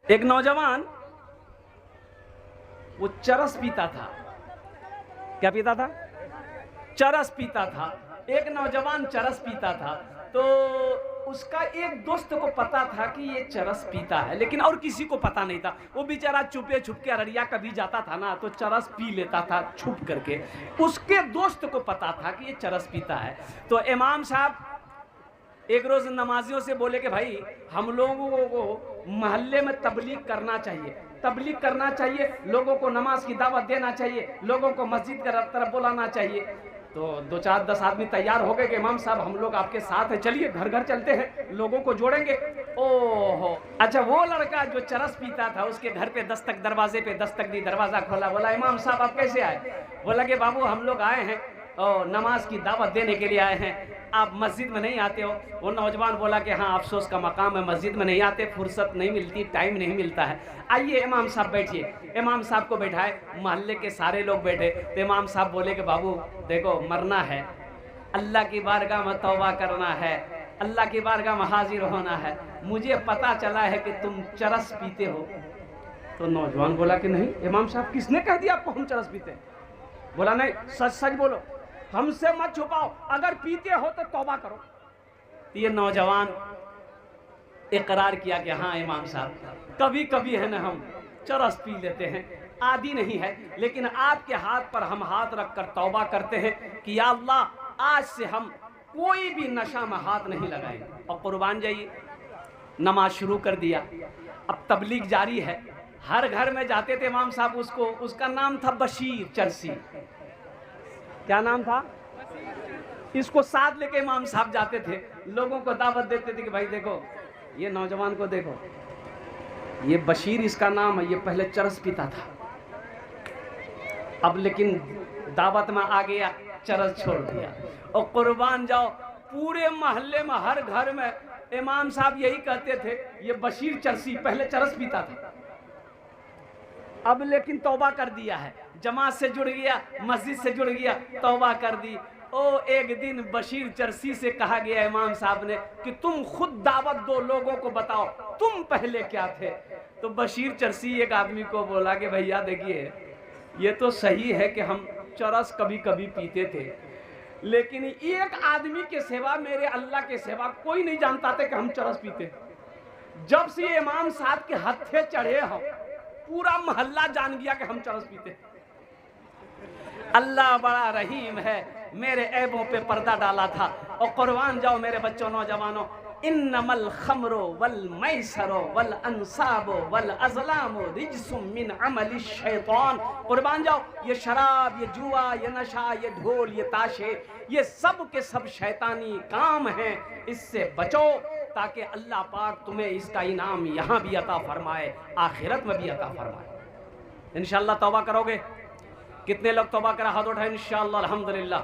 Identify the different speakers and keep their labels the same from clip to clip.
Speaker 1: एक नौजवान वो चरस पीता था। क्या पीता था? चरस पीता था। एक नौजवान चरस पीता था, तो उसका एक दोस्त को पता था कि ये चरस पीता है, लेकिन और किसी को पता नहीं था। वो बेचारा चुपे छुपके अररिया कभी जाता था ना, तो चरस पी लेता था छुप करके। उसके दोस्त को पता था कि ये चरस पीता है। तो इमाम साहब एक रोज नमाजियों से बोले कि भाई, हम लोगों को मोहल्ले में तबलीग करना चाहिए, तबलीग करना चाहिए, लोगों को नमाज की दावत देना चाहिए, लोगों को मस्जिद की तरफ बुलाना चाहिए। तो 2-4-10 आदमी तैयार हो गए कि इमाम साहब हम लोग आपके साथ हैं, चलिए घर घर चलते हैं, लोगों को जोड़ेंगे। ओहो, अच्छा, वो लड़का जो चरस पीता था उसके घर पे दस्तक, दरवाजे पे दस्तक दी, दरवाजा खोला, बोला इमाम साहब आप कैसे आए? बोला कि बाबू हम लोग आए हैं और नमाज की दावत देने के लिए आए हैं, आप मस्जिद में नहीं आते हो। वो नौजवान बोला कि हाँ, अफसोस का मकाम है, मस्जिद में नहीं आते, फुर्सत नहीं मिलती, टाइम नहीं मिलता है। आइए इमाम साहब बैठिए। इमाम साहब को बैठाए, मोहल्ले के सारे लोग बैठे। तो इमाम साहब बोले कि बाबू देखो, मरना है, अल्लाह की बारगाह में तौबा करना है, अल्लाह की बारगाह में हाजिर होना है। मुझे पता चला है कि तुम चरस पीते हो। तो नौजवान बोला कि नहीं इमाम साहब, किसने कह दिया आपको हम चरस पीते? बोला नहीं, सच सच बोलो, हमसे मत छुपाओ, अगर पीते हो तो तौबा करो। तो ये नौजवान इकरार किया कि हाँ इमाम साहब, कभी कभी है ना हम चरस पी लेते हैं, आदि नहीं है, लेकिन आपके हाथ पर हम हाथ रखकर तौबा करते हैं कि या अल्लाह आज से हम कोई भी नशा में हाथ नहीं लगाएंगे। और कुर्बान जाइए, नमाज शुरू कर दिया। अब तबलीग जारी है, हर घर में जाते थे इमाम साहब। उसका नाम था बशीर चरसी। क्या नाम था? इसको साथ लेके इमाम साहब जाते थे, लोगों को दावत देते थे कि भाई देखो, ये नौजवान को देखो, ये बशीर इसका नाम है, ये पहले चरस पीता था, अब लेकिन दावत में आ गया, चरस छोड़ दिया। और कुर्बान जाओ, पूरे मोहल्ले में हर घर में इमाम साहब यही कहते थे, ये बशीर चरसी पहले चरस पीता था, अब लेकिन तौबा कर दिया है, जमात से जुड़ गया, मस्जिद से जुड़ गया, तौबा कर दी। ओ एक दिन बशीर चरसी से कहा गया इमाम साहब ने कि तुम खुद दावत दो, लोगों को बताओ तुम पहले क्या थे। तो बशीर चरसी एक आदमी को बोला कि भैया देखिए, ये तो सही है कि हम चरस कभी कभी पीते थे, लेकिन एक आदमी के सिवा, मेरे अल्लाह के सिवा कोई नहीं जानता था कि हम चरस पीते। जब से इमाम साहब के हत्थे चढ़े हम, पूरा मोहल्ला जान गया कि हम चरस पीते। अल्लाह बड़ा रहीम है, मेरे ऐबों पे पर्दा डाला था। और कुर्बान जाओ मेरे बच्चों, नौजवानों, इन्नमल खमरो वल मैसरो वल अंसाबो वल अज़लामो रिज्सुम मिन अमलि शैतान। कुर्बान जाओ, ये शराब, ये जुआ, ये नशा, ये ढोल, ये ताशे, ये सब के सब शैतानी काम हैं, इससे बचो ताकि अल्लाह पाक तुम्हें इसका इनाम यहाँ भी अता फरमाए, आखिरत में भी अता फरमाए। इंशाअल्लाह तौबा करोगे? कितने लोग तौबा करा? हाथ उठाए इंशाअल्लाह। अल्हम्दुलिल्लाह।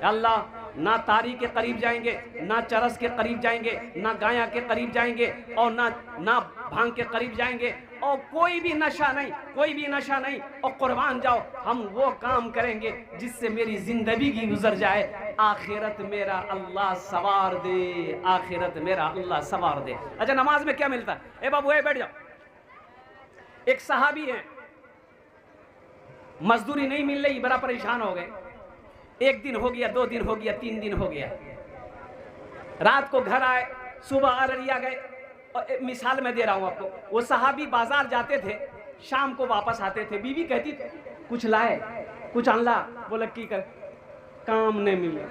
Speaker 1: अल्लाह, ना तारी के करीब जाएंगे, ना चरस के करीब जाएंगे, ना गाया के करीब जाएंगे, और ना भांग के करीब जाएंगे, और कोई भी नशा नहीं, कोई भी नशा नहीं। और कुर्बान जाओ, हम वो काम करेंगे जिससे मेरी जिंदगी गुजर जाए, आखिरत मेरा अल्लाह सवार दे, आखिरत मेरा अल्लाह सवार दे। अच्छा, नमाज में क्या मिलता है? ए बाबू, बैठ जाओ। एक सहाबी है, मजदूरी नहीं मिल रही, बड़ा परेशान हो गए। एक दिन हो गया, 2 दिन हो गया, 3 दिन हो गया, रात को घर आए, सुबह अररिया गए। और मिसाल मैं दे रहा हूं आपको, वो सहाबी बाजार जाते थे, शाम को वापस आते थे, बीवी कहती कुछ लाए, कुछ अनला, बोला की कर, काम नहीं मिले।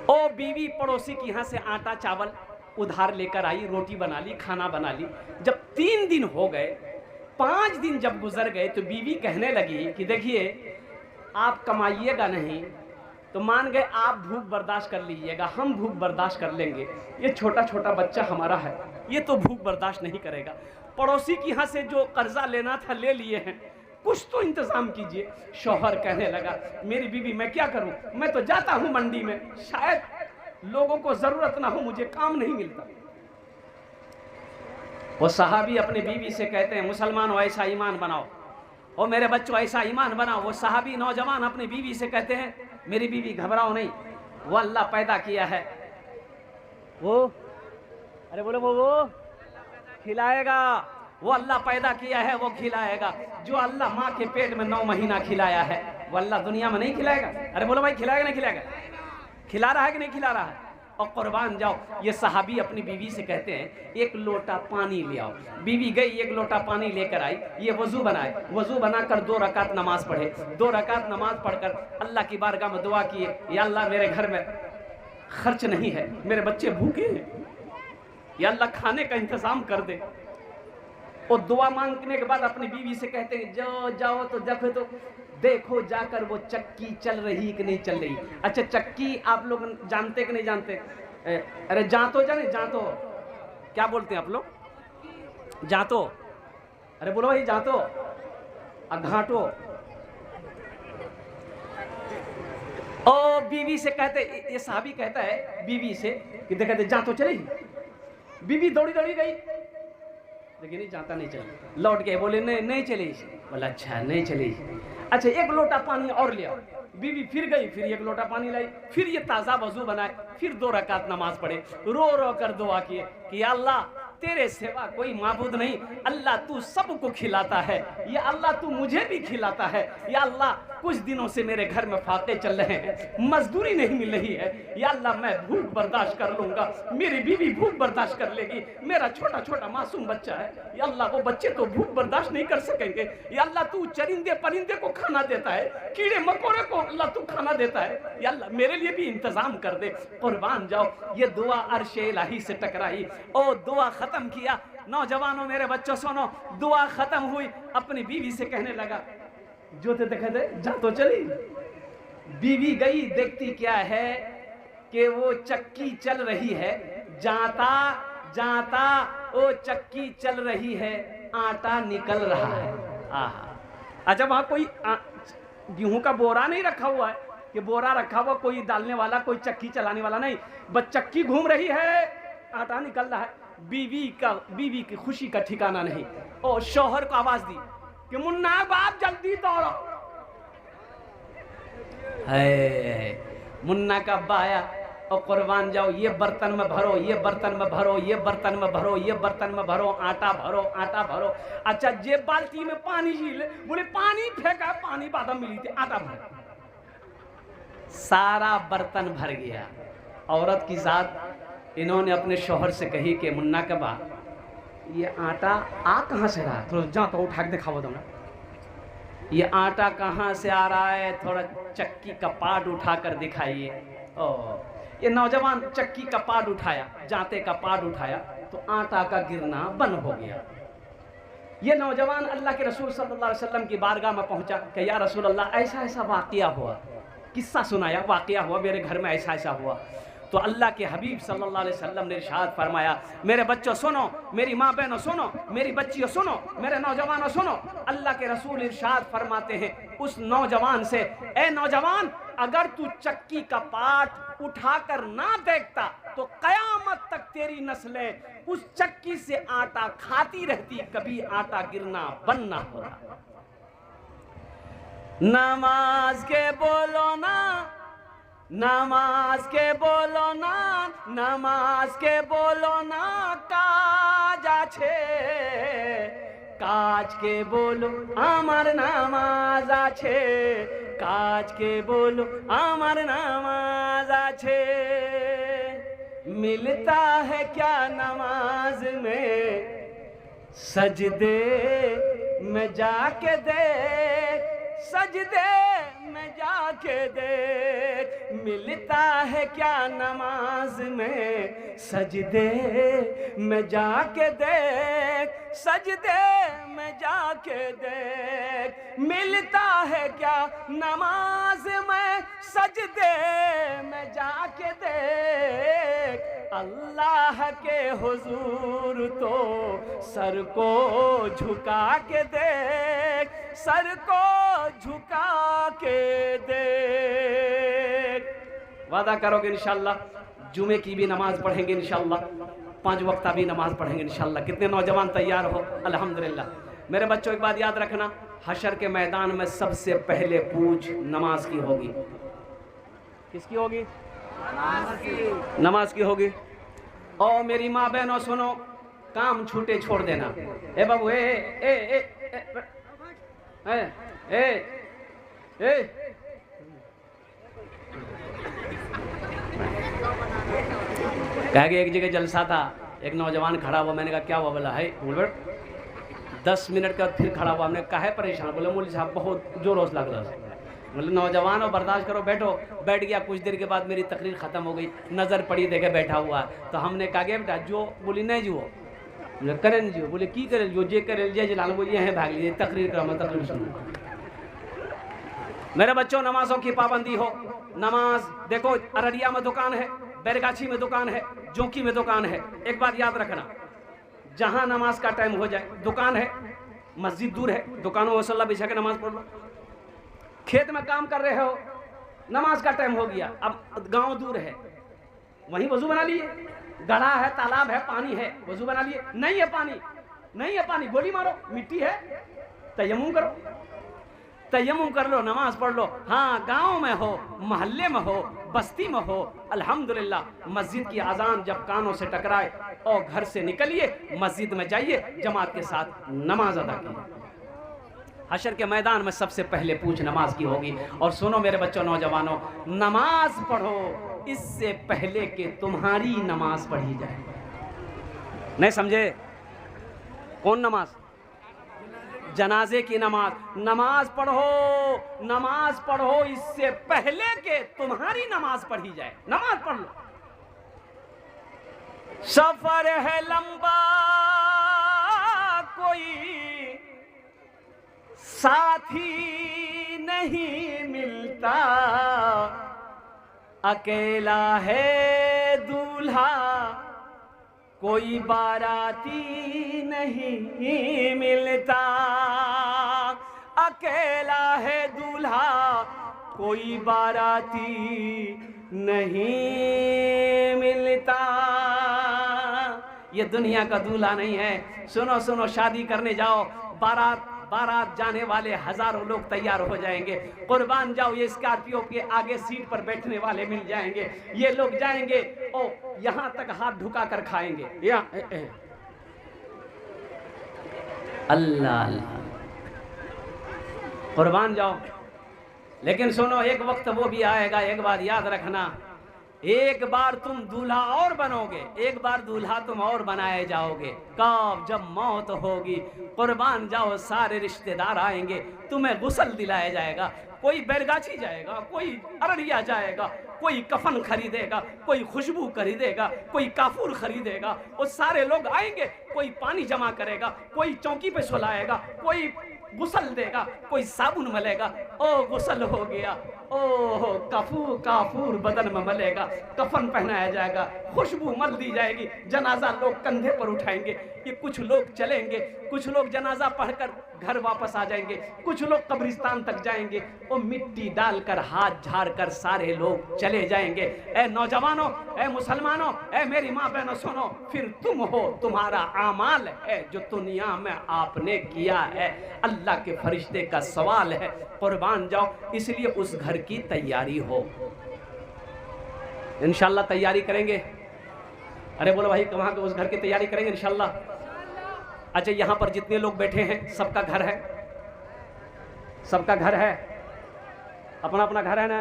Speaker 1: ओ बीवी पड़ोसी के यहाँ से आटा चावल उधार लेकर आई, रोटी बना ली, खाना बना ली। जब 3 दिन हो गए, 5 दिन जब गुजर गए, तो बीवी कहने लगी कि देखिए, आप कमाइएगा नहीं तो मान गए आप भूख बर्दाश्त कर लीजिएगा, हम भूख बर्दाश्त कर लेंगे, ये छोटा छोटा बच्चा हमारा है, ये तो भूख बर्दाश्त नहीं करेगा। पड़ोसी के यहाँ से जो कर्जा लेना था ले लिए हैं, कुछ तो इंतजाम कीजिए। शौहर कहने लगा, मेरी बीवी मैं क्या करूं, मैं तो जाता हूं मंडी में, शायद लोगों को जरूरत ना हो, मुझे काम नहीं मिलता। वो सहाबी अपने बीवी से कहते हैं, मुसलमानों ऐसा ईमान बनाओ, और मेरे बच्चों ऐसा ईमान बनाओ। वो सहाबी नौजवान अपनी बीवी से कहते हैं, मेरी बीवी घबराओ नहीं, वो अल्लाह पैदा किया है, वो अरे बोले वो खिलाएगा। वो अल्लाह पैदा किया है वो खिलाएगा। जो अल्लाह माँ के पेट में 9 महीना खिलाया है वो अल्लाह दुनिया में नहीं खिलाएगा? अरे बोलो भाई, खिलाएगा नहीं खिलाएगा? खिला रहा है कि नहीं खिला रहा है? और कुर्बान जाओ, ये सहाबी अपनी बीवी से कहते हैं एक लोटा पानी ले आओ। बीवी गई, एक लोटा पानी लेकर आई, ये वजू बनाए, वजू बनाकर 2 रकात नमाज पढ़े। 2 रकात नमाज पढ़कर अल्लाह की बारगाह में दुआ किए, या अल्लाह मेरे घर में खर्च नहीं है, मेरे बच्चे भूखे हैं, या अल्लाह खाने का इंतजाम कर दे। और दुआ मांगने के बाद अपनी बीवी से कहते हैं जाओ तो देखो जाकर वो चक्की चल रही कि नहीं चल रही। अच्छा, चक्की आप लोग जानते कि नहीं जानते? अरे जातो जाने, जातो क्या बोलते हैं आप लोग? जातो, अरे बोलो भाई जातो, घाटो। और बीवी से कहते, ये साहबी कहता है बीवी से कि देखते जातो चली। बीवी दौड़ी दौड़ी गई, लेकिन नहीं जाता नहीं चली। लौट के बोले नहीं चली। बोला अच्छा नहीं चली। अच्छा, एक लोटा पानी और ले आओ। बीवी फिर गई, फिर एक लोटा पानी लाई, फिर ये ताज़ा वजू बनाए, फिर 2 रकात नमाज पढ़े, रो रो कर दुआ किए कि अल्लाह तेरे सिवा कोई माबूद नहीं, अल्लाह तू सबको खिलाता है, या अल्लाह तू मुझे भी खिलाता है, या अल्लाह कुछ दिनों से मेरे घर में फाके चल रहे हैं, मजदूरी नहीं मिल रही है, या अल्लाह मैं भूख बर्दाश्त कर लूंगा, मेरी बीवी भूख बर्दाश्त कर लेगी, मेरा छोटा छोटा मासूम बच्चा है, या अल्लाह वो बच्चे तो भूख बर्दाश्त नहीं कर सकेंगे, या अल्लाह तू चरिंदे परिंदे को खाना देता है, कीड़े मकोड़े को अल्लाह तू खाना देता है, या अल्लाह मेरे लिए भी इंतजाम कर दे। कुर्बान जाओ, ये दुआ अर्शे इलाही से टकराई और दुआ खत्म किया। नौजवानों मेरे बच्चों सुनो, दुआ खत्म हुई, अपनी बीवी से कहने लगा जो थे देखे थे जा तो चली। बीवी गई, देखती क्या है कि वो चक्की चल रही है, जाता जाता वो चक्की चल रही है, आटा निकल रहा है। आहा, अच्छा वहां कोई गेहूं का बोरा नहीं रखा हुआ है कि बोरा रखा हुआ कोई डालने वाला, कोई चक्की चलाने वाला नहीं, बस चक्की घूम रही है, आटा निकल रहा है। बीवी की खुशी का ठिकाना नहीं। और शौहर को आवाज दी कि मुन्ना बाप जल्दी दौड़ो। मुन्ना का अब्बा आया और कुर्बान जाओ, ये बर्तन में भरो, ये बर्तन में भरो, ये बर्तन में भरो, ये बर्तन में भरो, आटा भरो, आटा भरो। अच्छा, जे बाल्टी में पानी झील, बोले पानी फेंका, पानी बादम मिली थी, आटा भर, सारा बर्तन भर गया। औरत की साथ इन्होंने अपने शौहर से कही कि मुन्ना के बाद ये आटा आ कहाँ से रहा? थोड़ा जा तो उठा के दिखाओ तुमने, ये आटा कहाँ से आ रहा है? थोड़ा चक्की का पार्ट उठा कर दिखाइए। ये नौजवान चक्की का पार्ट उठाया, जाते का पार्ट उठाया तो आटा का गिरना बंद हो गया। ये नौजवान अल्लाह के रसूल सल्लल्लाहु अलैहि वसल्लम की बारगाह में पहुंचा कि या रसूल अल्लाह ऐसा ऐसा वाक़या हुआ, किस्सा सुनाया, वाक़या हुआ मेरे घर में, ऐसा ऐसा हुआ। तो अल्लाह के हबीब सल्लल्लाहु अलैहि वसल्लम ने इरशाद फरमाया, मेरे बच्चों सुनो, मेरी माँ बहनों सुनो, मेरी बच्चियों सुनो, मेरे नौजवानों सुनो। अल्लाह के रसूल इरशाद फरमाते हैं उस नौजवान से, ए नौजवान, अगर तू चक्की का पार्ट उठाकर ना देखता तो कयामत तक तेरी नस्लें उस चक्की से आटा खाती रहती, कभी आटा गिरना बंद ना होता। नमाज के बोलो ना, नमाज के बोलो ना, नमाज के बोलो ना, काज आछे, काज के बोलो आमार नामाज आछे, काज के बोलो आमार नामाज आछे। मिलता है क्या नमाज में, सजदे में जाके देख, सजदे में जाके देख, मिलता है क्या नमाज में, सजदे में जाके देख, सजदे में जाके देख, मिलता है क्या नमाज में, सजदे में जाके देख। अल्लाह के हुजूर तो सर को झुका के देख, सर को झुका के देख। वादा करोगे इंशाअल्लाह, जुमे की भी नमाज पढ़ेंगे इंशाअल्लाह, 5 वक्ता भी नमाज पढ़ेंगे इंशाअल्लाह। कितने नौजवान तैयार हो? अल्हम्दुलिल्लाह। मेरे बच्चों एक बात याद रखना, हशर के मैदान में सबसे पहले पूछ नमाज की होगी। किसकी होगी? नमाज की होगी। और मेरी माँ बहनों सुनो, काम छूटे छोड़ देना। ए बाबू, ए ए ए ए ए ए ए कह गए एक जगह जलसा था, एक नौजवान खड़ा हुआ, मैंने कहा क्या हुआ? बोला है, बोल 10 मिनट के बाद फिर खड़ा हुआ, हमने कहा है परेशान? बोले मौलवी साहब बहुत जोरों से लग रहा है। बोले नौजवान हो, बर्दाश्त करो, बैठो। बैठ गया, कुछ देर के बाद मेरी तकरीर ख़त्म हो गई, नज़र पड़ी, देखे बैठा हुआ। तो हमने कहा गया बेटा जो? बोली नहीं जी, वो बोले करें जी। बोले की करें जो? जे करें जे जलाल, बोलिए हैं भाग लीजिए, तकरीर करो, मैं तकरीर सुनूँ। मेरे बच्चों, नमाजों की पाबंदी हो। नमाज देखो, अररिया में दुकान है, बैरगाछी में दुकान है, जोंकी में दुकान है। एक बात याद रखना, जहां नमाज का टाइम हो जाए, दुकान है, मस्जिद दूर है, दुकानों में मसल्ला बिछा के नमाज पढ़ लो। खेत में काम कर रहे हो, नमाज का टाइम हो गया, अब गांव दूर है, वहीं वजू बना लिए। गढ़ा है, तालाब है, पानी है, वजू बना लिए। नहीं है पानी, नहीं है पानी, गोली मारो, मिट्टी है, तयम्मुम करो, तयम्मुम कर लो, नमाज पढ़ लो। हाँ, गांव में हो, मोहल्ले में हो, बस्ती में हो, अल्हम्दुलिल्लाह, मस्जिद की अजान जब कानों से टकराए और घर से निकलिए, मस्जिद में जाइए, जमात के साथ नमाज अदा कीजिए। हशर के मैदान में सबसे पहले पूछ नमाज की होगी। और सुनो मेरे बच्चों, नौजवानों, नमाज पढ़ो इससे पहले कि तुम्हारी नमाज पढ़ी जाए। नहीं समझे? कौन नमाज? जनाजे की नमाज। नमाज पढ़ो, नमाज पढ़ो इससे पहले कि तुम्हारी नमाज पढ़ी जाए। नमाज पढ़ लो। सफर है लंबा, कोई साथी नहीं मिलता, अकेला है दूल्हा, कोई बाराती नहीं मिलता, अकेला है दूल्हा, कोई बाराती नहीं मिलता। ये दुनिया का दूल्हा नहीं है। सुनो सुनो, शादी करने जाओ, बारात जाने वाले हजारों लोग तैयार हो जाएंगे। कुर्बान जाओ, ये स्कॉर्पियो के आगे सीट पर बैठने वाले मिल जाएंगे। ये लोग जाएंगे और यहां तक हाथ झुका कर खाएंगे। अल्लाह अल्लाह, कुर्बान जाओ। लेकिन सुनो, एक वक्त वो भी आएगा, एक बात याद रखना, एक बार तुम दूल्हा और बनोगे, एक बार दूल्हा तुम और बनाए जाओगे। कब? जब मौत होगी। कुर्बान जाओ, सारे रिश्तेदार आएंगे, तुम्हें गुस्ल दिलाया जाएगा। कोई बैरगाछी जाएगा, कोई अररिया जाएगा, कोई कफन खरीदेगा, कोई खुशबू खरीदेगा, कोई काफूर खरीदेगा। वो सारे लोग आएंगे, कोई पानी जमा करेगा, कोई चौकी पे सुलाएगा, कोई गुस्ल देगा, कोई साबुन मलेगा। ओ गुस्ल हो गया, ओह काफूर बदन में मलेगा, कफन पहनाया जाएगा, खुशबू मल दी जाएगी, जनाजा लोग कंधे पर उठाएंगे। ये कुछ लोग चलेंगे, कुछ लोग जनाजा पढ़कर घर वापस आ जाएंगे, कुछ लोग कब्रिस्तान तक जाएंगे, वो मिट्टी डालकर हाथ झाड़ कर सारे लोग चले जाएंगे। ए नौजवानों, ए मुसलमानों, ए मेरी माँ बहनों, सुनो, फिर तुम हो, तुम्हारा आमाल है जो दुनिया में आपने किया है। अल्लाह के फरिश्ते का सवाल है, कुर्बान जाओ। इसलिए उस घर की तैयारी हो। इंशाल्लाह तैयारी करेंगे। अरे बोलो भाई, कहाँ के उस घर की तैयारी करेंगे इंशाल्लाह। अच्छा, यहाँ पर जितने लोग बैठे हैं सबका घर है, सबका घर है, अपना अपना घर है ना।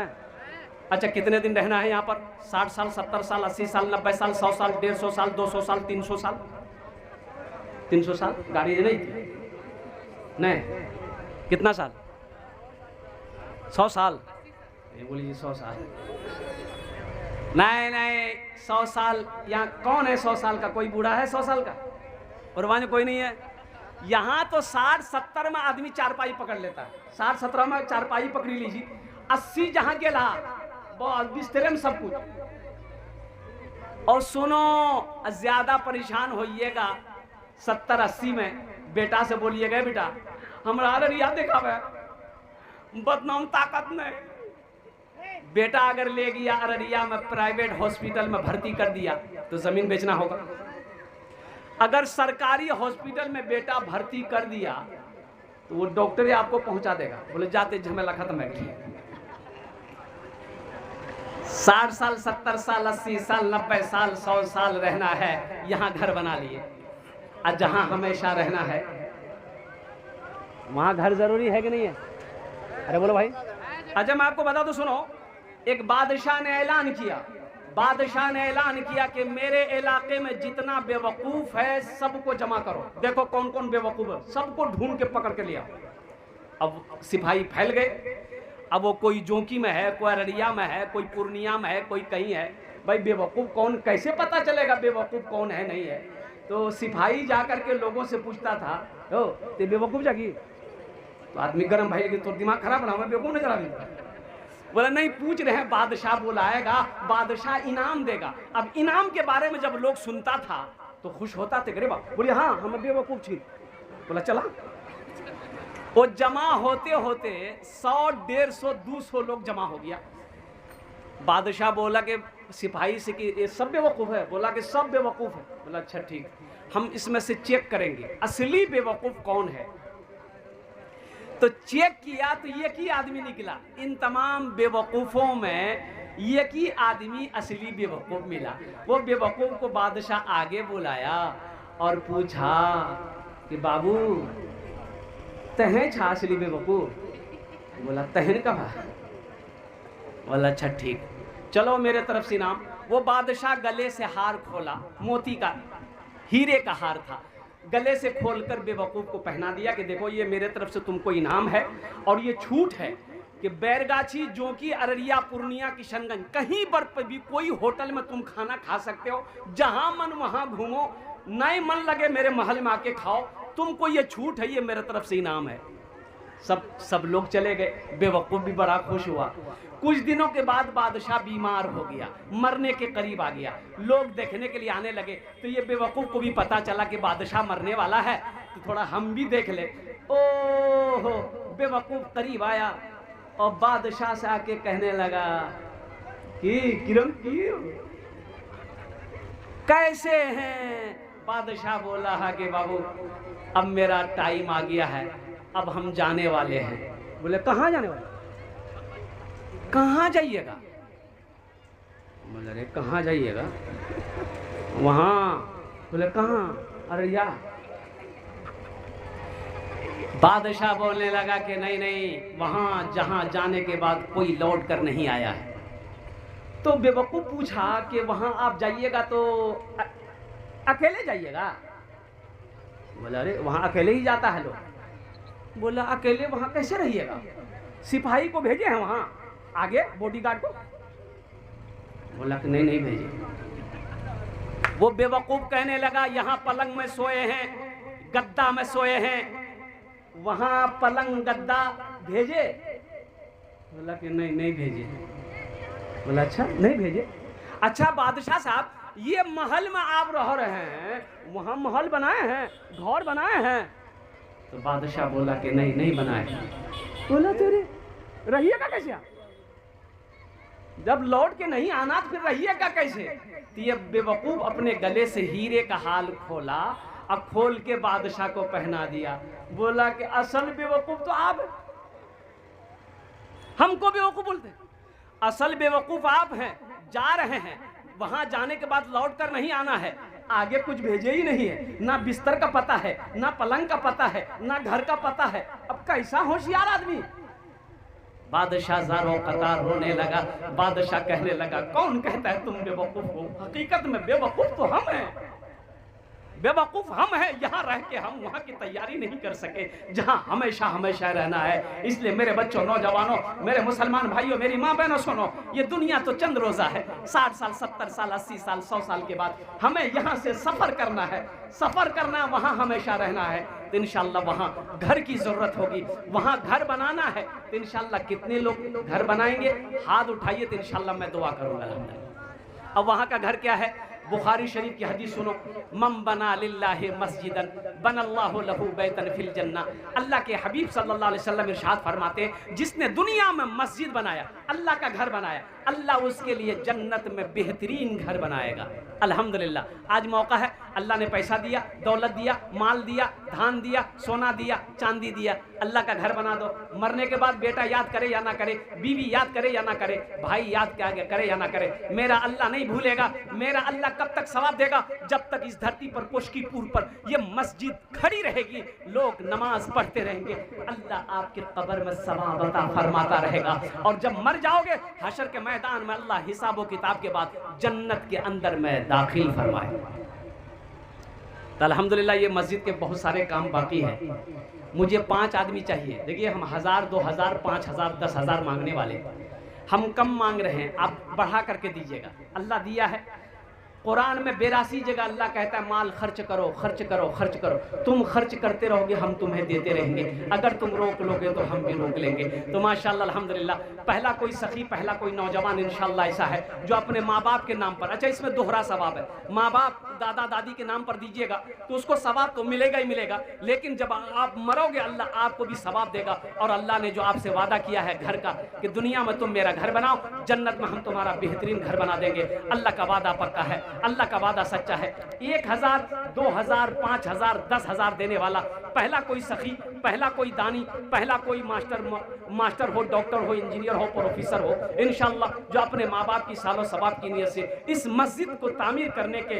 Speaker 1: अच्छा, कितने दिन रहना है यहाँ पर? 60 साल, 70 साल, 80 साल, 90 साल, 100 साल, 150 साल, 200 साल, 300 साल? 300 साल गाड़ी नहीं, कितना साल? 100 साल। बोलिए 100 साल नहीं, 100 साल। यहाँ कौन है 100 साल का? कोई बूढ़ा है 100 साल का? कुर्बानी कोई नहीं है। यहाँ तो 60-70 में आदमी चारपाई पकड़ लेता है। 60-70 में चारपाई पकड़ी लीजिए, 80 जहाँ गेला बिस्तर में सब कुछ। और सुनो, ज्यादा परेशान होइएगा 70-80 में, बेटा से बोलिएगा बेटा हमरा अररिया देखा बदनाम ताकत नहीं। बेटा अगर ले गया अररिया में प्राइवेट हॉस्पिटल में भर्ती कर दिया तो जमीन बेचना होगा। अगर सरकारी हॉस्पिटल में बेटा भर्ती कर दिया तो वो डॉक्टर ही आपको पहुंचा देगा, बोले जाते झमेला खत्म है। 60 साल, 70 साल, 80 साल, 90 साल, 100 साल रहना है, यहाँ घर बना लिए। और जहां हमेशा रहना है वहां घर जरूरी है कि नहीं है? अरे बोलो भाई। अच्छा मैं आपको बता दूं, सुनो। एक बादशाह ने ऐलान किया, बादशाह ने ऐलान किया कि मेरे इलाके में जितना बेवकूफ है सबको जमा करो। देखो कौन कौन बेवकूफ है, सबको ढूंढ के पकड़ के लिया। अब सिपाही फैल गए। अब वो कोई जोंकी में है, कोई अररिया में है, कोई पूर्णिया में है, कोई कहीं है। भाई बेवकूफ कौन, कैसे पता चलेगा बेवकूफ कौन है नहीं है? तो सिपाही जाकर के लोगों से पूछता था, ओ ते बेवकूफ जागी? तो आदमी गरम भाई लगे, तो दिमाग खराब ना, मैं बेवकूफ नजर आ रही। बोला नहीं, पूछ रहे हैं, बादशाह बुलाएगा, बादशाह इनाम देगा। अब इनाम के बारे में जब लोग सुनता था तो खुश होता थे। गरीबा बोले हाँ हम बेवकूफ छी। बोला चला। वो जमा होते होते 100, 150, 200 लोग जमा हो गया। बादशाह बोला कि सिपाही से कि ये सब बेवकूफ है? बोला कि सब बेवकूफ है। बोला अच्छा ठीक, हम इसमें से चेक करेंगे असली बेवकूफ कौन है। तो चेक किया तो एक ही आदमी निकला। इन तमाम बेवकूफों में एक ही आदमी असली बेवकूफ मिला। वो बेवकूफ को बादशाह आगे बुलाया और पूछा कि बाबू तहें छा असली बेवकूफ? बोला तहन का भा। बोला अच्छा ठीक, चलो मेरे तरफ से इनाम। वो बादशाह गले से हार खोला, मोती का, हीरे का हार था। गले से खोलकर बेवकूफ को पहना दिया कि देखो ये मेरे तरफ से तुमको इनाम है। और ये छूट है कि बैरगाछी, जोंकी, अररिया, पूर्णिया, किशनगंज कहीं पर भी कोई होटल में तुम खाना खा सकते हो। जहां मन वहां घूमो, नहीं मन लगे मेरे महल में आके खाओ। तुमको ये छूट है, ये मेरे तरफ से इनाम है। सब लोग चले गए। बेवकूफ भी बड़ा खुश हुआ। कुछ दिनों के बाद बादशाह बीमार हो गया, मरने के करीब आ गया। लोग देखने के लिए आने लगे। तो ये बेवकूफ को भी पता चला कि बादशाह मरने वाला है, तो थोड़ा हम भी देख ले। ओहो, बेवकूफ करीब आया और बादशाह से आके कहने लगा कि किरण की कैसे हैं? बादशाह बोला है कि बाबू अब मेरा टाइम आ गया है, अब हम जाने वाले हैं। बोले कहाँ जाने वाले? कहाँ जाइएगा? बोले अरे कहाँ जाइएगा? वहाँ। बोले कहाँ? अरे या। बादशाह बोलने लगा कि नहीं नहीं, वहाँ जहाँ जाने के बाद कोई लौट कर नहीं आया है। तो बेवकूफ पूछा कि वहाँ आप जाइएगा तो अकेले जाइएगा? बोला अरे वहाँ अकेले ही जाता है लोग। बोला अकेले वहाँ कैसे रहिएगा? सिपाही को भेजे हैं वहाँ आगे, बॉडीगार्ड को। बोला कि नहीं नहीं भेजे। वो बेवकूफ कहने लगा यहाँ पलंग में सोए हैं, गद्दा में सोए हैं, वहाँ पलंग गद्दा भेजे? बोला कि नहीं नहीं भेजे। बोला अच्छा नहीं भेजे। अच्छा बादशाह साहब, ये महल में आप रह रहे हैं, वहाँ महल बनाए हैं, घर बनाए हैं? तो बादशाह बोला कि नहीं नहीं बनाए। बोला तेरे रहिएगा कैसे आप? जब लौट के नहीं आना तो फिर रहिएगा कैसे? तो ये बेवकूफ अपने गले से हीरे का हाल खोला, अब खोल के बादशाह को पहना दिया। बोला कि असल बेवकूफ तो आप, हमको बेवकूफ बोलते, असल बेवकूफ आप हैं। जा रहे हैं, वहां जाने के बाद लौट कर नहीं आना है, आगे कुछ भेजे ही नहीं है, ना बिस्तर का पता है, ना पलंग का पता है, ना घर का पता है। अब कैसा होशियार आदमी। बादशाह ज़ारो कतार रोने लगा। बादशाह कहने लगा कौन कहता है तुम बेवकूफ हो? हकीकत में बेवकूफ तो हम हैं, बेवकूफ हम हैं। यहाँ रह के हम वहाँ की तैयारी नहीं कर सके जहाँ हमेशा हमेशा रहना है। इसलिए मेरे बच्चों, नौजवानों, मेरे मुसलमान भाइयों, मेरी माँ बहनों, सुनो, ये दुनिया तो चंद रोजा है। 60 साल, 70 साल, 80 साल, 100 साल के बाद हमें यहाँ से सफर करना है। सफर करना, वहाँ हमेशा रहना है। तो इंशाल्लाह वहाँ घर की जरूरत होगी, वहाँ घर बनाना है। तो इंशाल्लाह कितने लोग घर बनाएंगे? हाथ उठाइए तो इंशाल्लाह मैं दुआ करूँगा। अब वहाँ का घर क्या है? बुखारी शरीफ की हदीस सुनो, मम बना लिल्लाहि मस्जिदन बनल्लाहु लहू बैतन फिल जन्ना। अल्लाह के हबीब सल्लल्लाहु अलैहि वसल्लम इरशाद फरमाते हैं, जिसने दुनिया में मस्जिद बनाया, अल्लाह का घर बनाया, अल्लाह उसके लिए जन्नत में बेहतरीन घर बनाएगा। अल्हम्दुलिल्लाह आज मौका है, अल्लाह ने पैसा दिया, दौलत दिया, माल दिया, धान दिया, सोना दिया, चांदी दिया, अल्लाह का घर बना दो। मरने के बाद बेटा याद करे या ना करे, बीवी याद करे या ना करे, भाई याद क्या करे या ना करे, मेरा अल्लाह नहीं भूलेगा। मेरा अल्लाह कब तक सवाब देगा? जब तक इस धरती पर कोशकीपुर पर ये मस्जिद खड़ी रहेगी, लोग नमाज पढ़ते रहेंगे, अल्लाह आपके कब्र में सवाब अता फरमाता रहेगा। और जब मर जाओगे हशर के मैदान में अल्लाह हिसाब व किताब के बाद जन्नत के अंदर में दाखिल फरमाएगा। तो अल्हम्दुलिल्लाह ये मस्जिद के बहुत सारे काम बाकी हैं। मुझे 5 आदमी चाहिए। देखिए हम 1000, 2000, 5000, 10,000 मांगने वाले, हम कम मांग रहे हैं, आप बढ़ा करके दीजिएगा। अल्लाह दिया है, कुरान में 82 जगह अल्लाह कहता है माल खर्च करो, खर्च करो, खर्च करो। तुम खर्च करते रहोगे, हम तुम्हें देते रहेंगे। अगर तुम रोक लोगे तो हम भी रोक लेंगे। तो माशाअल्लाह अल्हम्दुलिल्लाह पहला कोई सखी, पहला कोई नौजवान इंशाअल्लाह ऐसा है जो अपने माँ बाप के नाम पर, अच्छा इसमें दोहरा सवाब है, माँ बाप दादा दादी के नाम पर दीजिएगा तो उसको सवाब तो मिलेगा ही मिलेगा, लेकिन जब आप मरोगे अल्लाह आपको भी सवाब देगा। और अल्लाह ने जो आपसे वादा किया है घर का कि दुनिया में तुम मेरा घर बनाओ, जन्नत में हम तुम्हारा बेहतरीन घर बना देंगे, अल्लाह का वादा पक्का है, अल्लाह का वादा सच्चा है। 1000, 2000, 5000, 10,000 देने वाला पहला कोई सखी, पहला कोई दानी, पहला कोई मास्टर हो, डॉक्टर हो, इंजीनियर हो, प्रोफेसर हो, इंशाअल्लाह जो अपने माँ बाप की सालो सवाब की नीयत से इस मस्जिद को तामीर करने के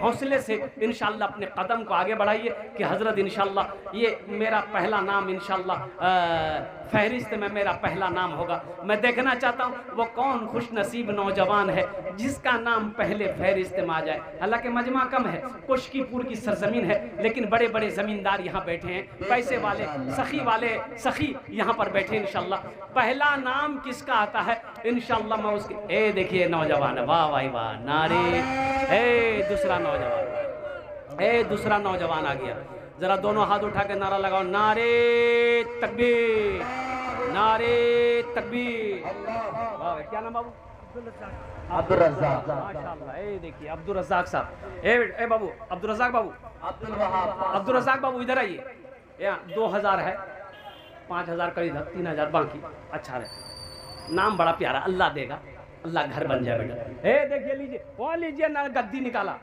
Speaker 1: हौसले से इंशाअल्लाह अपने कदम को आगे बढ़ाइए कि हजरत इंशाअल्लाह ये मेरा पहला नाम इंशाअल्लाह फहरिस्त में मेरा पहला नाम होगा। मैं देखना चाहता हूँ वो कौन खुश नसीब नौजवान है जिसका नाम पहले फहरिस्त में आ जाए। हालांकि मजमा कम है, कोशकीपुर की सरजमीन है, लेकिन बड़े बड़े जमींदार यहाँ बैठे हैं, पैसे वाले वाले सखी यहाँ पर बैठे। इंशाअल्लाह पहला नाम किसका आता है इंशाअल्लाह मैं उसके, ए देखिए नौजवान, वाह भाई वाह, नारे, ए दूसरा नौजवान, ए दूसरा नौजवान आ गया। जरा दोनों हाथ उठा के नारा लगाओ, नारे तकबीर, नारे तकबीर। वाह, क्या नाम बाबू?
Speaker 2: अब्दुल रज़्ज़ाक।
Speaker 1: माशाअल्लाह, ए देखिए अब्दुल रज़्ज़ाक साहब, ए बाबू, अब्दुल रज़्ज़ाक बाबू, अब्दुल रज़्ज़ाक बाबू इधर आइए। यहाँ 2000 है, 5000 का इधर, 3000 बाकी। अच्छा रहे, नाम बड़ा प्यारा, अल्लाह देगा, अल्लाह घर बन जाए बेटा। ए देखिए लीजिए, वो लीजिए ना, गद्दी निकाला,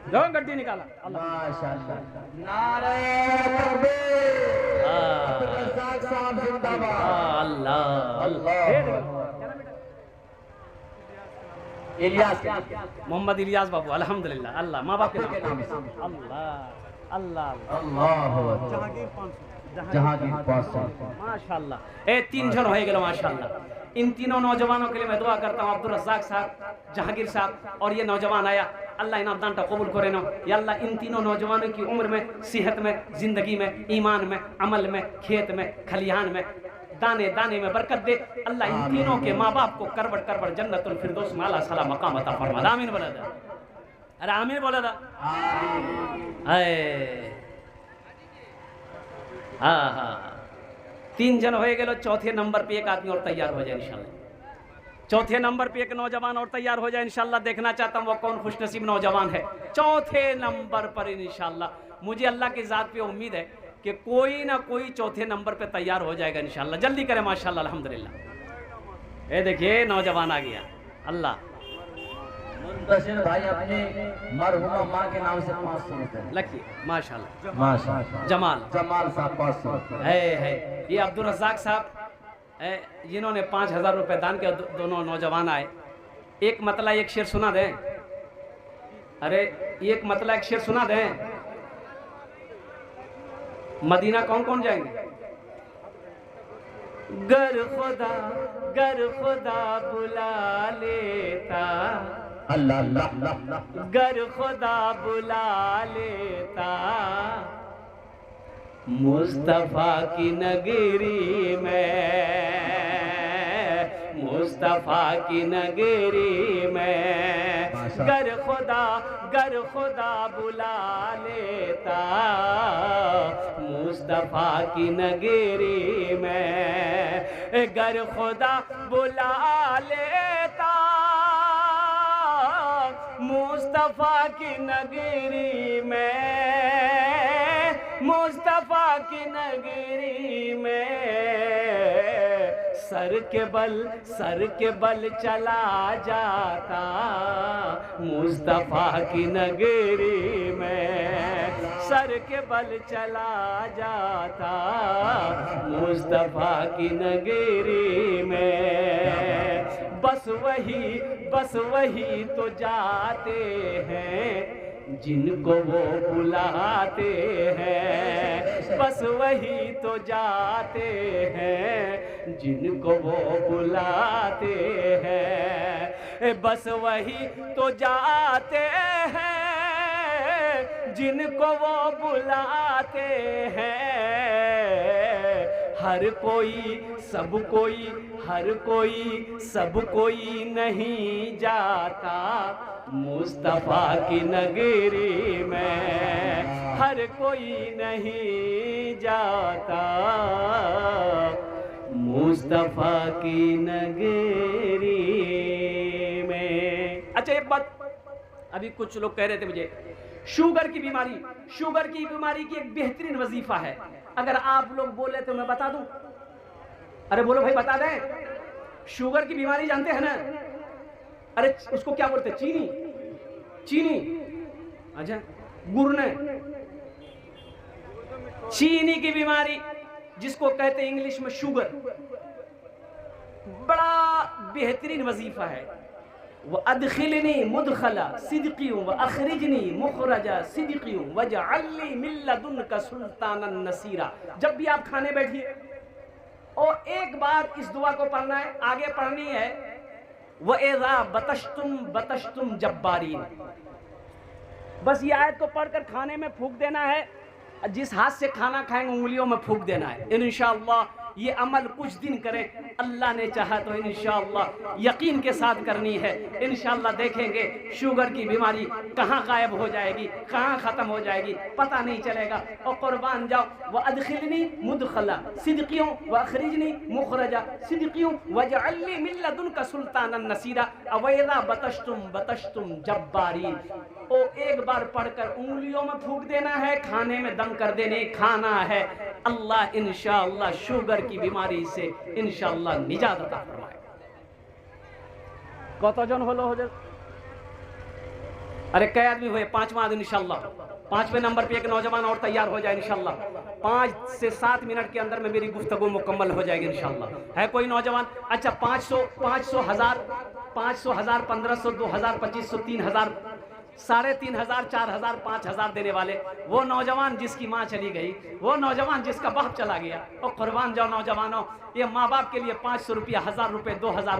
Speaker 1: दो गद्दी निकाला, अल्लाह
Speaker 2: माशाअल्लाह, नारे तकबीर, अब्दुल रज़्ज़ाक साहब जिंदाबाद,
Speaker 1: अल्लाह
Speaker 2: अल्लाह। इलियास,
Speaker 1: मोहम्मद इलियास बाबू, अल्हम्दुलिल्लाह, अल्लाह माँ बाप के नाम, अल्लाह अल्लाह
Speaker 2: अल्लाह, जहांगीर पास,
Speaker 1: माशाअल्लाह। ए 3 जन हो गए माशाअल्लाह। इन तीनों नौजवानों के लिए मैं दुआ करता हूँ, अब्दुल रज़्ज़ाक साहब, जहांगीर साहब और ये नौजवान आया, अल्लाह इन अब्दान कबूल करे ना या अल्लाह। इन तीनों नौजवानों की उम्र में, सेहत में, जिंदगी में, ईमान में, अमल में, खेत में, खलिहान में, दाने दाने में बरकत दे अल्लाह। इन तीनों के माँ बाप को करबट करबट जन्नतुल फिरदौस में आला सलाम मकाम अता फरमा। आमीन बोला था, अरे आमीन बोला था। हाँ हाँ, 3 जन हो गए। चौथे नंबर पे एक आदमी और तैयार हो जाए इंशाल्लाह। चौथे नंबर पे एक नौजवान और तैयार हो जाए इंशाल्लाह। देखना चाहता हूँ वो कौन खुशनसीब नौजवान है चौथे नंबर पर इंशाल्लाह। मुझे अल्लाह की ज़ात पे उम्मीद है कि कोई ना कोई चौथे नंबर पे तैयार हो जाएगा इंशाल्लाह। जल्दी करें माशाल्लाह, अल्हम्दुलिल्लाह। ये देखिए नौजवान आ गया, अल्लाह।
Speaker 2: मुंतशिर भाई अपनी मरहुमा माँ के नाम से 500 रुपए
Speaker 1: लकी, माशाल्लाह,
Speaker 2: माशाल्लाह।
Speaker 1: जमाल
Speaker 2: साहब 500
Speaker 1: है। ये अब्दुल रज़्ज़ाक साहब जिन्होंने 5000 रुपए दान किया। दोनों नौजवान आए। एक मतला एक शेर सुना दें, अरे एक मतला एक शेर सुना दें। मदीना कौन कौन जाएंगे? गर खुदा बुला लेता,
Speaker 2: अल्लाह अल्लाह,
Speaker 1: गर खुदा बुला लेता मुस्तफा की नगरी में, मुस्तफा की नगरी में। गर खुदा बुला लेता मुस्तफा की नगरी में। गर खुदा बुला लेता मुस्तफा की नगरी में, मुस्तफा की नगरी में। सर के बल चला जाता मुस्तफा की नगरी में, सर के बल चला जाता मुस्तफा की नगरी में। बस वही तो जाते हैं जिनको वो बुलाते हैं, बस वही तो जाते हैं जिनको वो बुलाते हैं, बस वही तो जाते हैं जिनको वो बुलाते हैं। हर कोई सब कोई नहीं जाता मुस्तफा की नगरी में, हर कोई नहीं जाता मुस्तफा की नगरी में। अच्छा एक बात, अभी कुछ लोग कह रहे थे मुझे शुगर की बीमारी की एक बेहतरीन वजीफा है, अगर आप लोग बोले तो मैं बता दूं। अरे बोलो भाई बता दें। शुगर की बीमारी जानते हैं ना? अरे उसको क्या बोलते हैं? चीनी। अच्छा गुर्ने, चीनी की बीमारी जिसको कहते हैं इंग्लिश में शुगर, बड़ा बेहतरीन वजीफा है। वह अदखिलनी मुदखला सिद्क़ियों व अखरिजनी मुखरजा सिद्क़ियों वजअलनी मिन लदुनका सुल्तानन नसीरा। जब भी आप खाने बैठिए और एक बार इस दुआ को पढ़ना है, आगे पढ़नी है, वइज़ा बतश्तुम जब्बारीन। बस ये आयत को पढ़कर खाने में फूंक देना है, जिस हाथ से खाना खाएंगे उंगलियों में फूंक देना है। इंशाअल्लाह ये अमल कुछ दिन करें, अल्लाह ने चाहा तो इंशाअल्लाह यकीन के साथ करनी है। इंशाअल्लाह देखेंगे शुगर की बीमारी कहाँ गायब हो जाएगी, कहाँ ख़त्म हो जाएगी, पता नहीं चलेगा। और कुर्बान जाओ, वह अदखिलनी मुदखला सिद्क़ियों व अखरिजनी मुखरजा सिद्क़ियों वजअलनी मिन लदुनका सुल्तानन नसीरा अवैज़ा बतश्तुम जब्बारीन। ओ एक बार पढ़कर उंगलियों में फूंक देना है, खाने में दम कर देने खाना है। अल्लाह इंशाअल्लाह शुगर की बीमारी से इंशाअल्लाह निजात अता फरमाए। कतजन हलो हो? अरे कई आदमी हुए? 5वां आदमी इंशाअल्लाह। 5वें नंबर पे एक नौजवान और तैयार हो जाए इंशाअल्लाह। 5 से 7 मिनट के अंदर में मेरी गुफ्तगू मुकम्मल हो जाएगी इंशाअल्लाह। है कोई नौजवान? अच्छा 500, 1000, 1500, 2000, 2500, 3000, 3500, 4000, 5000 देने वाले, वो नौजवान जिसकी माँ चली गई, वो नौजवान जिसका बाप चला गया। और कुर्बान जाओ नौजवानों, ये माँ बाप के लिए 500 रुपया, 1000 रुपये, 2000,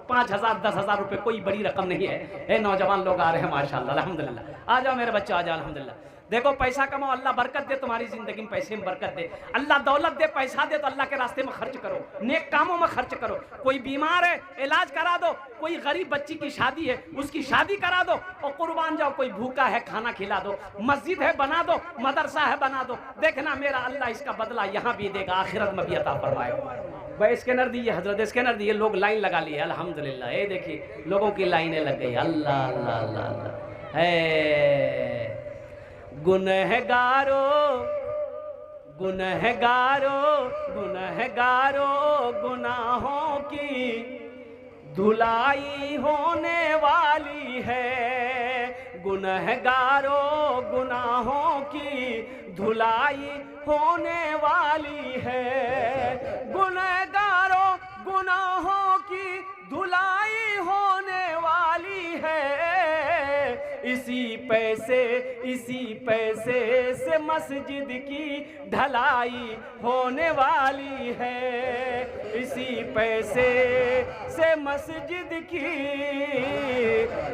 Speaker 1: 5000, 10,000 रुपये कोई बड़ी रकम नहीं है। ये नौजवान लोग आ रहे हैं माशाल्लाह, अल्हम्दुलिल्लाह। आ जाओ मेरे बच्चे, आ जाओ अल्हम्दुलिल्लाह। देखो पैसा कमाओ, अल्लाह बरकत दे तुम्हारी जिंदगी में, पैसे में बरकत दे। अल्लाह दौलत दे, पैसा दे तो अल्लाह के रास्ते में खर्च करो, नेक कामों में खर्च करो। कोई बीमार है इलाज करा दो, कोई गरीब बच्ची की शादी है उसकी शादी करा दो। और कुर्बान जाओ, कोई भूखा है खाना खिला दो, मस्जिद है बना दो, मदरसा है बना दो। देखना मेरा अल्लाह इसका बदला यहाँ भी देगा, आखिरत में भी अता फरमाएगा। भाई स्कैनर दिए हजरत, स्कैनर दिए। लोग लाइन लगा ली है अल्हम्दुलिल्लाह। ये देखिए लोगों की लाइनें लग गई। अल्लाह अल्लाह अल्लाह अल्लाह है। गुनहगारो गुनाहों की धुलाई होने वाली है। गुनहगारो गुनाहों की धुलाई होने वाली है। गुनहगारो गुनाहों की धुलाई होने वाली है। इसी पैसे से मस्जिद की ढलाई होने वाली है। इसी पैसे से मस्जिद की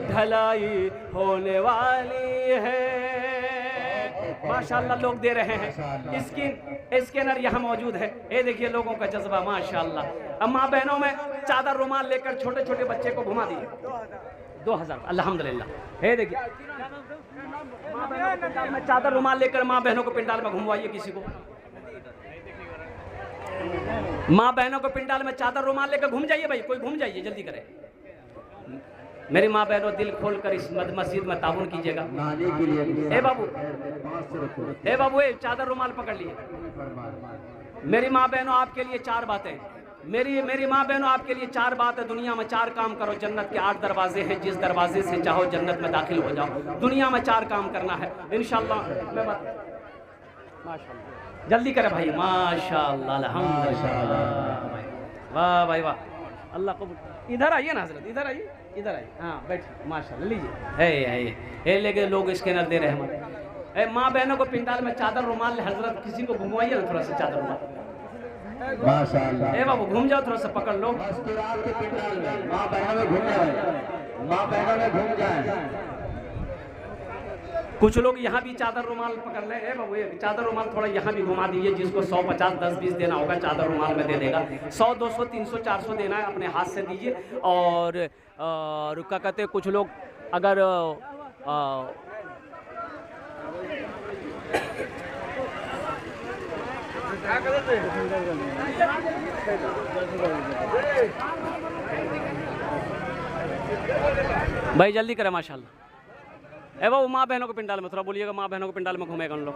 Speaker 1: ढलाई होने वाली है। माशाल्लाह लोग दे रहे हैं। स्कैनर यहाँ मौजूद है। ये देखिए लोगों का जज्बा माशाल्लाह। अब माँ बहनों में चादर रुमाल लेकर छोटे छोटे बच्चे को घुमा दिए 2000 अल्हम्दुलिल्लाह। हे देखिए माँ बहनों में चादर रुमाल लेकर माँ बहनों को पिंडाल में घुमवाइए। किसी को माँ बहनों को पिंडाल में चादर रुमाल लेकर घूम जाइए भाई, कोई घूम जाइए, जल्दी करें। मेरी माँ बहनों दिल खोलकर इस मस्जिद में ताउन कीजिएगा। ए बाबू ए चादर रुमाल पकड़ लिए। मेरी माँ बहनों आपके लिए 4 बातें। मेरी माँ बहनों, आपके लिए 4 बात है। दुनिया में 4 काम करो, जन्नत के 8 दरवाजे हैं, जिस दरवाजे से चाहो जन्नत में दाखिल हो जाओ। दुनिया में 4 काम करना है इंशाअल्लाह। मैं माशाअल्लाह जल्दी करे भाई, माशाअल्लाह अल्हम्दुलिल्लाह, वाह भाई वाह, अल्लाह कबूल। इधर आइए ना हजरत, इधर आइए, इधर आइए, हाँ बैठिए, माशाअल्लाह लीजिए। है लेके लोग स्कैनर दे रहे हैं। माँ बहनों को पिंडाल में चादर रुमाल, हजरत किसी को घुमवाइए ना थोड़ा सा चादर रुमाल।
Speaker 2: माशाअल्लाह।
Speaker 1: ए बाबू घूम जाओ, थोड़ा सा पकड़ लो।
Speaker 2: मस्तूरात के पिंडाल में माँ बहनों में घूम जाए, माँ बहनों में घूम जाए।
Speaker 1: कुछ लोग यहाँ भी चादर रुमाल पकड़ ले। ए बाबू ये चादर रुमाल थोड़ा यहाँ भी घुमा दीजिए। जिसको 100, 50, 10, 20 देना होगा चादर रुमाल में दे देगा। 100, 200, 300, 400 देना है अपने हाथ से दीजिए। और क्या कहते हैं, कुछ लोग अगर भाई जल्दी करें माशाल्लाह। ए वो माँ बहनों को पिंडाल में थोड़ा बोलिएगा, माँ बहनों को पिंडाल में घूमेगा उन लोग।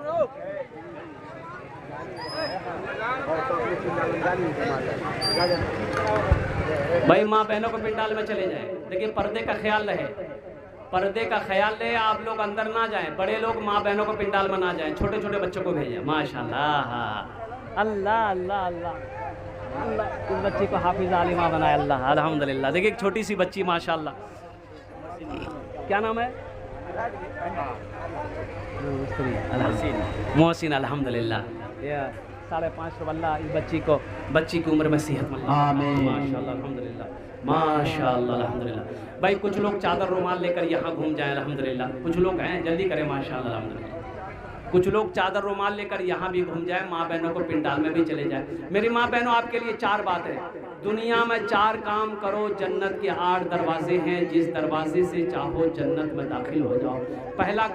Speaker 1: भाई माँ बहनों को पिंडाल में चले जाए। देखिए पर्दे का ख्याल रहे, पर्दे का ख्याल रहे, आप लोग अंदर ना जाएं। बड़े लोग माँ बहनों को पिंडाल में ना जाएं, छोटे छोटे बच्चों को भेजें। माशाल्लाह, अल्लाह अल्लाह अल्लाह अल्लाह, इस बच्ची को हाफिज आलिमा बनाए अल्लाह, अल्हम्दुलिल्लाह। देखिए एक छोटी सी बच्ची माशाल्लाह, क्या नाम है? मोहसिन, अल्हम्दुलिल्लाह। 550 अल्लाह इस बच्ची की उम्र में सेहतमंद, माशाल्लाह अल्हम्दुलिल्लाह, माशाल्लाह अल्हम्दुलिल्लाह। भाई कुछ लोग चादर रुमाल लेकर यहाँ घूम जाएं अल्हम्दुलिल्लाह। कुछ लोग हैं, जल्दी करें माशाल्लाह अल्हम्दुलिल्लाह। कुछ लोग चादर रुमाल लेकर यहाँ भी घूम जाए, माँ बहनों को पिंडाल में भी चले जाए। मेरी माँ बहनों, आपके लिए 4 बात है। दुनिया में 4 काम करो, जन्नत के 8 दरवाजे हैं, जिस दरवाजे से चाहो जन्नत में दाखिल हो जाओ। पहला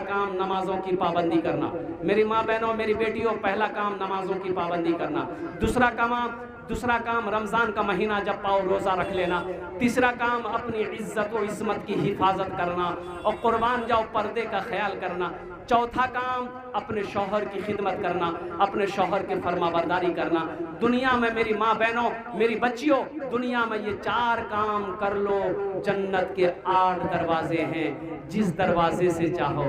Speaker 1: काम नमाजों की पाबंदी करना। मेरी माँ बहनों, मेरी बेटियों, पहला काम नमाजों की पाबंदी करना। दूसरा काम रमज़ान का महीना जब पाओ रोज़ा रख लेना। तीसरा काम अपनी इज्जत व इस्मत की हिफाजत करना और कुर्बान जाओ पर्दे का ख्याल करना। चौथा काम अपने शौहर की खिदमत करना, अपने शौहर की फरमाबरदारी करना। दुनिया में मेरी माँ बहनों, मेरी बच्चियों, दुनिया में ये 4 काम कर लो, जन्नत के 8 दरवाजे हैं, जिस दरवाजे से चाहो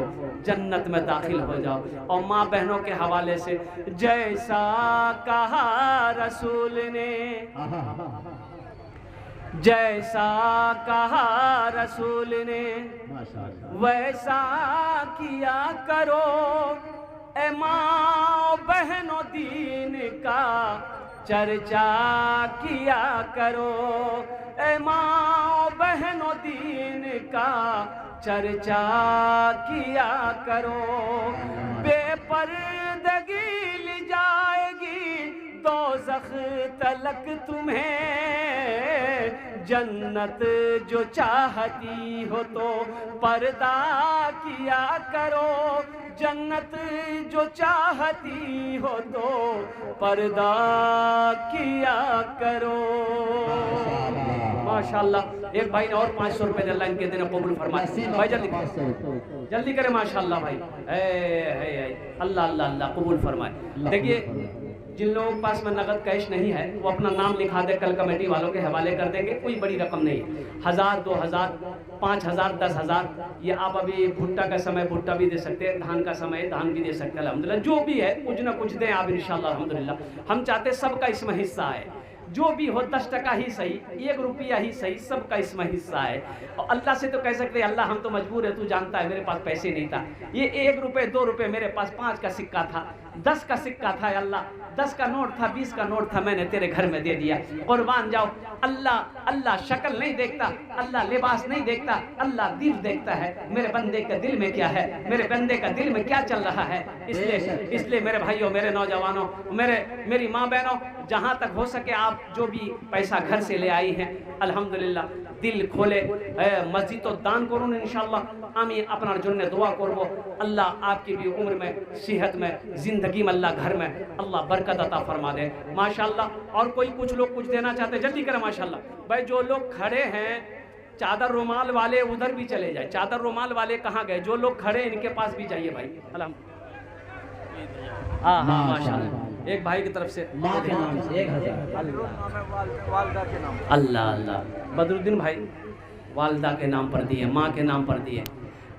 Speaker 1: जन्नत में दाखिल हो जाओ। और माँ बहनों के हवाले से, जैसा कहा रसूल ने, जैसा कहा रसूल ने वैसा किया करो। ए माँ बहनों, दीन का चर्चा किया करो। ए माँ बहनों, दीन का चर्चा किया करो। बेपर्दगी ले जाएगी दोज़ख तलक तुम्हें, जन्नत जो चाहती हो तो पर्दा किया करो। जन्नत जो चाहती हो तो पर्दा किया करो। माशाल्लाह। एक भाई ने और 500 रुपए अल्लाह इनके दिन कबूल फरमाए। भाई जल्दी करें माशाल्लाह भाई, अल्लाह अल्लाह अल्लाह कबूल फरमाए। देखिए जिन लोगों के पास में नगद कैश नहीं है वो अपना नाम लिखा दे, कल कमेटी वालों के हवाले कर देंगे। कोई बड़ी रकम नहीं है, 1000, 2000, 5000, 10,000। ये आप अभी भुट्टा का समय भुट्टा भी दे सकते हैं, धान का समय धान भी दे सकते हैं। अल्हम्दुलिल्लाह जो भी है कुछ ना कुछ दें आप इंशाअल्लाह अल्हम्दुलिल्लाह। हम चाहते सबका इसमें हिस्सा है, जो भी हो 10 टका ही सही, 1 रुपया ही सही, सबका इसमें हिस्सा है। और अल्लाह से तो कह सकते हैं अल्लाह हम तो मजबूर है, तू जानता है मेरे पास पैसे नहीं था। ये 1 रुपये 2 रुपये मेरे पास 5 का सिक्का था, 10 का सिक्का था, अल्लाह 10 का नोट था, 20 का नोट था, मैंने तेरे घर में दे दिया। कुर्बान जाओ। अल्लाह शक्ल नहीं देखता, अल्लाह लिबास नहीं देखता, अल्लाह दिल देखता है। मेरे बंदे के दिल में क्या है, मेरे बंदे का दिल में क्या चल रहा है। इसलिए मेरे भाइयों, मेरे नौजवानों, मेरी माँ बहनों, जहाँ तक हो सके आप जो भी पैसा घर से ले आई हैं अल्हम्दुलिल्लाह दिल खोले मस्जिद तो दान करूँ इंशाअल्लाह। आमी अपना जन्ने दुआ करबो। अल्लाह आपकी भी उम्र में, सेहत में, जिंदगी में अल्लाह घर में अल्लाह बरकत अता फरमा दे माशाअल्लाह। और कोई कुछ लोग कुछ देना चाहते हैं, जल्दी करें माशाअल्लाह। भाई जो लोग खड़े हैं चादर रुमाल वाले उधर भी चले जाए। चादर रुमाल वाले कहाँ गए? जो लोग खड़े इनके पास भी जाइए भाई। अल्हम्दुलिल्लाह। हाँ माशाअल्लाह। एक भाई की तरफ से
Speaker 2: माँ के नाम से 1000।
Speaker 1: अल्लाह अल्लाह। बदरुद्दीन भाई वालदा के नाम पर दिए, माँ के नाम पर दिए।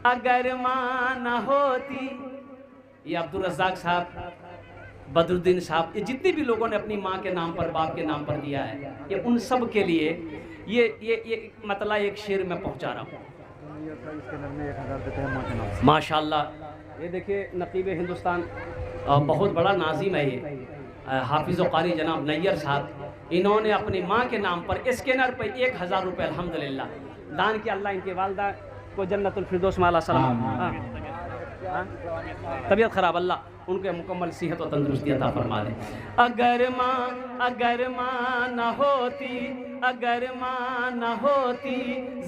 Speaker 1: अगर माँ न होती, ये अब्दुल रज़ाक साहब, बदरुद्दीन साहब, ये जितने भी लोगों ने अपनी माँ के नाम पर, बाप के नाम पर दिया है, ये उन सब के लिए ये मतलब एक शेर में पहुंचा रहा हूँ। माशाल्लाह। ये देखिए नकीब हिंदुस्तान, बहुत बड़ा नाजिम है ये, हाफिज़ कारी जनाब नैयर साहब, इन्होंने अपनी माँ के नाम पर स्कैनर पर 1000 रुपये अल्हम्दुलिल्लाह दान किया। अल्लाह इनके वालदा को जन्नतुल फिरदौस में अल्लाह सलाम। तबीयत ख़राब, अल्लाह उनके मुकम्मल सेहत और तंदुरुस्ती अता फरमा दे। अगर माँ न होती, अगर माँ न होती,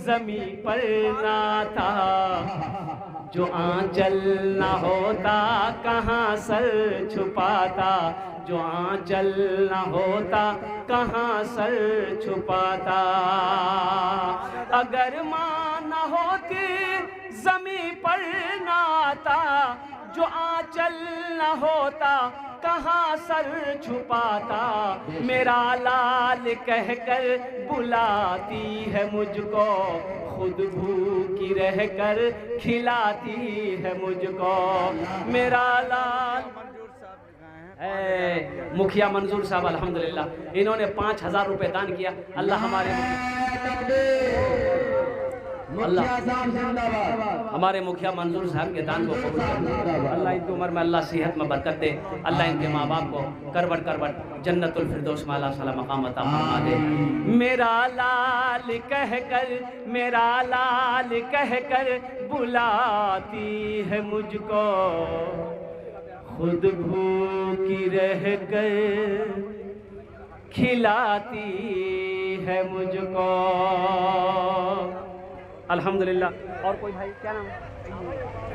Speaker 1: ज़मीं पर ना था, जो आंचल न होता कहाँ सर छुपाता, जो आंचल न होता कहाँ सर छुपाता। अगर माँ न होती ज़मीं पर ना आता, जो आंचल न होता कहाँ सर छुपाता। मेरा लाल कहकर बुलाती है मुझको, खुद भूखी रहकर खिलाती है मुझको। मेरा लाल मुखिया मंजूर साहब अल्हम्दुलिल्लाह, इन्होंने 5000 रुपये दान किया। अल्लाह हमारे मुखिया मंजूर साहब के दान को कबूल करे। अल्लाह इनकी उम्र में अल्लाह सेहत में बरकत दे। अल्लाह इनके माँ बाप को करबट करबट जन्नतुल फिरदौस में अल्लाह सलाम मकाम अता फरमा दे। मेरा लाल कहकर, मेरा लाल कहकर बुलाती है मुझको, खुद भूखी रह कर खिलाती है मुझको। अल्हम्दुलिल्लाह। और कोई भाई क्या नाम है?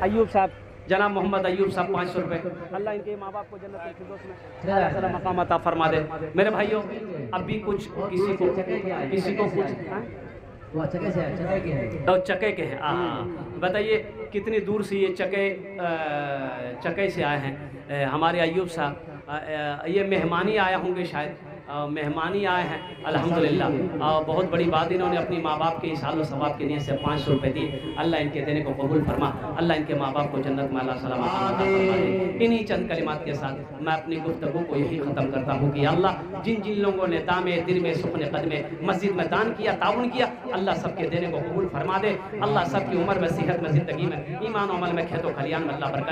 Speaker 1: अयूब साहब, जनाब मोहम्मद अयूब साहब 500 रुपये। अल्लाह इनके माँ बाप को जन्नतुल फिरदौस में अल्लाह ताला मकाम अता फरमा दे। मेरे भाइयों, अब भी कुछ किसी को कुछ
Speaker 2: वो चके से चके के हैं,
Speaker 1: तो चके के हैं। बताइए कितनी दूर से ये चके से आए हैं हमारे अयूब साहब। ये मेहमानी आया होंगे शायद, मेहमानी आए हैं अल्हम्दुलिल्लाह। बहुत बड़ी बात, इन्होंने अपनी माँ बाप के इसाल सवाब के नियत से 500 रुपये दिए। अल्लाह इनके देने को कबूल फरमा। अल्लाह इनके माँ बाप को जन्नत में अल्लाह सलाम अता फरमा दे। इन्हीं चंद कलिमात के साथ मैं अपनी गुफ्तगू को यही ख़त्म करता हूँ कि अल्लाह जिन जिन लोगों ने दामे दिल में सुखने कदमे मस्जिद में दान किया, ताउन किया, अल्लाह सबके देने को कबूल फरमा दे। अल्लाह सबकी उम्र में, सेहत में, ज़िंदगी में, ईमान अमल में, खेतों खलियान में अल्लाह बरकत